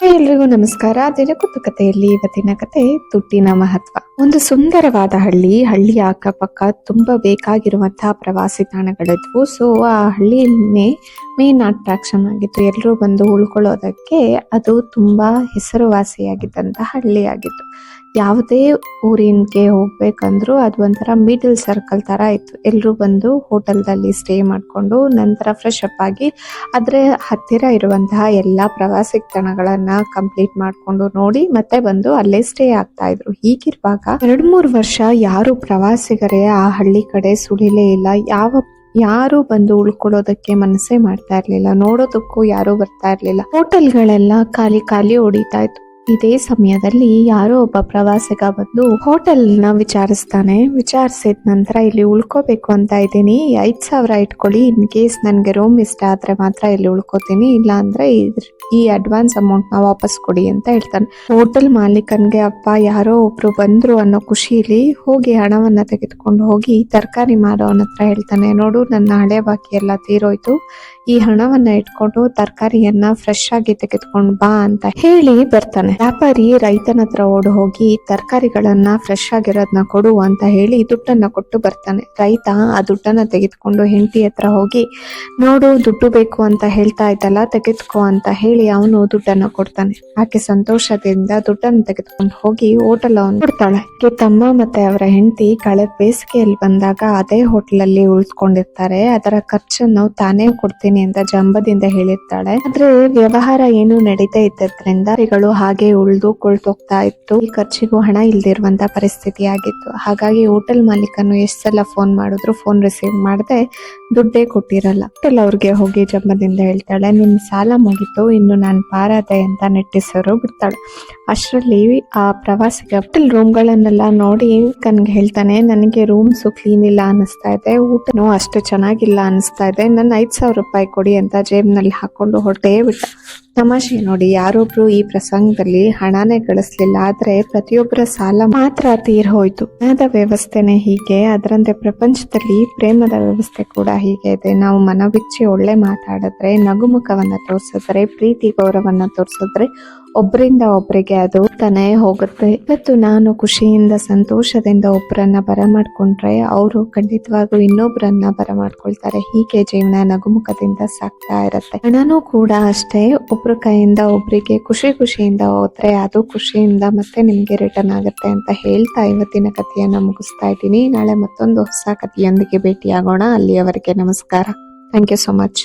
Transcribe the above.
ಎಲ್ರಿಗೂ ನಮಸ್ಕಾರ. ದಿನಕ್ಕೊಂದು ಕಥೆಯಲ್ಲಿ ಇವತ್ತಿನ ಕತೆ ದುಡ್ಡಿನ ಮಹತ್ವ. ಒಂದು ಸುಂದರವಾದ ಹಳ್ಳಿಯ ಅಕ್ಕಪಕ್ಕ ತುಂಬಾ ಬೇಕಾಗಿರುವಂತಹ ಪ್ರವಾಸಿ ತಾಣಗಳಿದ್ವು. ಸೊ ಆ ಹಳ್ಳಿನೇ ಮೇನ್ ಅಟ್ರಾಕ್ಷನ್ ಆಗಿತ್ತು. ಎಲ್ಲರೂ ಬಂದು ಉಳ್ಕೊಳ್ಳೋದಕ್ಕೆ ಅದು ತುಂಬಾ ಹೆಸರುವಾಸಿಯಾಗಿದ್ದಂತಹ ಹಳ್ಳಿ ಆಗಿತ್ತು. ಯಾವುದೇ ಊರಿನ್ಗೆ ಹೋಗ್ಬೇಕಂದ್ರೂ ಅದು ಒಂಥರ ಮಿಡಲ್ ಸರ್ಕಲ್ ತರ ಇತ್ತು. ಎಲ್ಲರೂ ಬಂದು ಹೋಟೆಲ್ದಲ್ಲಿ ಸ್ಟೇ ಮಾಡಿಕೊಂಡು ನಂತರ ಫ್ರೆಶ್ ಅಪ್ ಆಗಿ ಅದ್ರ ಹತ್ತಿರ ಇರುವಂತಹ ಎಲ್ಲಾ ಪ್ರವಾಸಿ ತಾಣಗಳನ್ನ ಕಂಪ್ಲೀಟ್ ಮಾಡ್ಕೊಂಡು ನೋಡಿ ಮತ್ತೆ ಬಂದು ಅಲ್ಲೇ ಸ್ಟೇ ಆಗ್ತಾ ಇದ್ರು. ಹೀಗಿರುವಾಗ 2-3 ವರ್ಷ ಯಾರು ಪ್ರವಾಸಿಗರೇ ಆ ಹಳ್ಳಿ ಕಡೆ ಸುಳಿಲೇ ಇಲ್ಲ. ಯಾರು ಬಂದು ಉಳ್ಕೊಳ್ಳೋದಕ್ಕೆ ಮನಸ್ಸೇ ಮಾಡ್ತಾ ಇರ್ಲಿಲ್ಲ. ನೋಡೋದಕ್ಕೂ ಯಾರು ಬರ್ತಾ ಇರ್ಲಿಲ್ಲ. ಹೋಟೆಲ್ಗಳೆಲ್ಲ ಖಾಲಿ ಹೊಡಿತಾ ಇತ್ತು. ಇದೇ ಸಮಯದಲ್ಲಿ ಯಾರೋ ಒಬ್ಬ ಪ್ರವಾಸಿಗ ಬಂದು ಹೋಟೆಲ್ ನ ವಿಚಾರಿಸಿದ ನಂತರ ಇಲ್ಲಿ ಉಳ್ಕೋಬೇಕು ಅಂತ ಇದ್ದೀನಿ, 5,000 ಇಟ್ಕೊಳ್ಳಿ, ಇನ್ ಕೇಸ್ ನನ್ಗೆ ರೂಮ್ ಇಷ್ಟ ಆದ್ರೆ ಮಾತ್ರ ಇಲ್ಲಿ ಉಳ್ಕೋತೀನಿ, ಇಲ್ಲ ಅಂದ್ರೆ ಈ ಅಡ್ವಾನ್ಸ್ ಅಮೌಂಟ್ ನ ವಾಪಸ್ ಕೊಡಿ ಅಂತ ಹೇಳ್ತಾನೆ. ಹೋಟೆಲ್ ಮಾಲೀಕನ್ಗೆ ಅಪ್ಪ ಯಾರೋ ಒಬ್ರು ಬಂದ್ರು ಅನ್ನೋ ಖುಷಿಲಿ ಹೋಗಿ ಹಣವನ್ನ ತೆಗೆದುಕೊಂಡು ಹೋಗಿ ತರಕಾರಿ ಮಾರೋನ ಹತ್ರ ಹೇಳ್ತಾನೆ, ನೋಡು ನನ್ನ ಹಳೆ ಬಾಕಿ ಎಲ್ಲ ತೀರೋಯ್ತು, ಈ ಹಣವನ್ನ ಇಟ್ಕೊಂಡು ತರಕಾರಿಯನ್ನ ಫ್ರೆಶ್ ಆಗಿ ತೆಗೆದುಕೊಂಡು ಬಾ ಅಂತ ಹೇಳಿ ಬರ್ತಾನೆ. ವ್ಯಾಪಾರಿ ರೈತನ ಹತ್ರ ಓಡಿ ಹೋಗಿ ತರಕಾರಿಗಳನ್ನ ಫ್ರೆಶ್ ಆಗಿರೋದನ್ನ ಕೊಡು ಅಂತ ಹೇಳಿ ದುಡ್ಡನ್ನ ಕೊಟ್ಟು ಬರ್ತಾನೆ. ರೈತ ಆ ದುಡ್ಡನ್ನ ತೆಗೆದುಕೊಂಡು ಹೆಂಡತಿ ಹತ್ರ ಹೋಗಿ, ನೋಡು ದುಡ್ಡು ಬೇಕು ಅಂತ ಹೇಳ್ತಾ ಇದ್ದಲ್ಲ, ತೆಗೆದುಕೋ ಅಂತ ಹೇಳಿ ಅವನು ದುಡ್ಡನ್ನ ಕೊಡ್ತಾನೆ. ಆಕೆ ಸಂತೋಷದಿಂದ ದುಡ್ಡನ್ನು ತೆಗೆದುಕೊಂಡು ಹೋಗಿ ಹೋಟೆಲ್ ಅವನು ಕೊಡ್ತಾಳೆ. ತಮ್ಮ ಮತ್ತೆ ಅವರ ಹೆಂಡತಿ ಕಳೆದ ಬೇಸಿಗೆಯಲ್ಲಿ ಬಂದಾಗ ಅದೇ ಹೋಟೆಲ್ ಅಲ್ಲಿ ಉಳಿದುಕೊಂಡಿರ್ತಾರೆ. ಅದರ ಖರ್ಚನ್ನು ತಾನೇ ಕೊಡ್ತೀನಿ ಅಂತ ಜಂಬದಿಂದ ಹೇಳಿರ್ತಾಳೆ. ಆದ್ರೆ ವ್ಯವಹಾರ ಏನು ನಡೀತಾ ಇದ್ದದ್ರಿಂದ ಹಾಗೆ ಉಳಿದು ಕೊಳ್ತೋಗ್ತಾ ಇತ್ತು. ಈ ಖರ್ಚಿಗೂ ಹಣ ಇಲ್ದಿರುವಂತ ಪರಿಸ್ಥಿತಿ ಆಗಿತ್ತು. ಹಾಗಾಗಿ ಹೋಟೆಲ್ ಮಾಲೀಕನು ಎಷ್ಟು ಸಲ ಫೋನ್ ಮಾಡಿದ್ರು ಫೋನ್ ರಿಸೀವ್ ಮಾಡದೆ ದುಡ್ಡೇ ಕೊಟ್ಟಿರಲ್ಲ. ಹೋಟೆಲ್ ಅವ್ರಿಗೆ ಹೋಗಿ ಜಂಬದಿಂದ ಹೇಳ್ತಾಳೆ, ನಿಮ್ ಸಾಲ ಮುಗಿತು, ಇನ್ನು ನಾನು ಪಾರಾದೆ ಅಂತ ನೆಟ್ಟಿಸರು ಬಿಡ್ತಾಳೆ. ಅಷ್ಟರಲ್ಲಿ ಆ ಪ್ರವಾಸಿಗ ಹೋಟೆಲ್ ರೂಮ್ಗಳನ್ನೆಲ್ಲ ನೋಡಿ ಕನ್ಗೆ ಹೇಳ್ತಾನೆ, ನನಗೆ ರೂಮ್ಸ್ ಕ್ಲೀನ್ ಇಲ್ಲ ಅನಿಸ್ತಾ ಇದೆ, ಊಟನೂ ಅಷ್ಟು ಚೆನ್ನಾಗಿಲ್ಲ ಅನಿಸ್ತಾ ಇದೆ, ನನ್ನ 5,000 ರೂಪಾಯಿ ಕೊಡಿ ಅಂತ ಜೇಬ್ನಲ್ಲಿ ಹಾಕೊಂಡು ಹೊರಟೇ ಬಿಟ್ಟ. ತಮಾಷೆ ನೋಡಿ, ಯಾರೊಬ್ರು ಈ ಪ್ರಸಂಗದಲ್ಲಿ ಹಣನೇ ಗಳಿಸ್ಲಿಲ್ಲ, ಆದ್ರೆ ಪ್ರತಿಯೊಬ್ಬರ ಸಾಲ ಮಾತ್ರ ತೀರ್ ಹೋಯ್ತು. ಹಣದ ವ್ಯವಸ್ಥೆನೆ ಹೀಗೆ, ಅದರಂತೆ ಪ್ರಪಂಚದಲ್ಲಿ ಪ್ರೇಮದ ವ್ಯವಸ್ಥೆ ಕೂಡ ಹೀಗೆ ಇದೆ. ನಾವು ಮನಬಿಚ್ಚಿ ಒಳ್ಳೆ ಮಾತಾಡಿದ್ರೆ, ನಗುಮುಖವನ್ನ ತೋರಿಸಿದ್ರೆ, ಪ್ರೀತಿ ಗೌರವನ್ನ ತೋರಿಸಿದ್ರೆ ಒಬ್ಬರಿಂದ ಒಬ್ಬರಿಗೆ ಅದು ತಾನೇ ಹೋಗುತ್ತೆ. ಇವತ್ತು ನಾನು ಖುಷಿಯಿಂದ ಸಂತೋಷದಿಂದ ಒಬ್ಬರನ್ನ ಬರಮಾಡ್ಕೊಂಡ್ರೆ ಅವರು ಖಂಡಿತವಾಗೂ ಇನ್ನೊಬ್ಬರನ್ನ ಬರಮಾಡ್ಕೊಳ್ತಾರೆ. ಹೀಗೆ ಜೀವನ ನಗುಮುಖದಿಂದ ಸಾಕ್ತಾ ಇರತ್ತೆ. ಹಣನೂ ಕೂಡ ಅಷ್ಟೇ, ಒಬ್ರ ಕೈಯಿಂದ ಒಬ್ರಿಗೆ ಖುಷಿಯಿಂದ ಹೋದ್ರೆ ಅದು ಖುಷಿಯಿಂದ ಮತ್ತೆ ನಿಮ್ಗೆ ರಿಟರ್ನ್ ಆಗುತ್ತೆ ಅಂತ ಹೇಳ್ತಾ ಇವತ್ತಿನ ಕಥೆಯನ್ನ ಮುಗಿಸ್ತಾ ಇದ್ದೀನಿ. ನಾಳೆ ಮತ್ತೊಂದು ಹೊಸ ಕಥೆಯೊಂದಿಗೆ ಭೇಟಿಯಾಗೋಣ. ಅಲ್ಲಿಯವರೆಗೆ ನಮಸ್ಕಾರ. Thank you so much.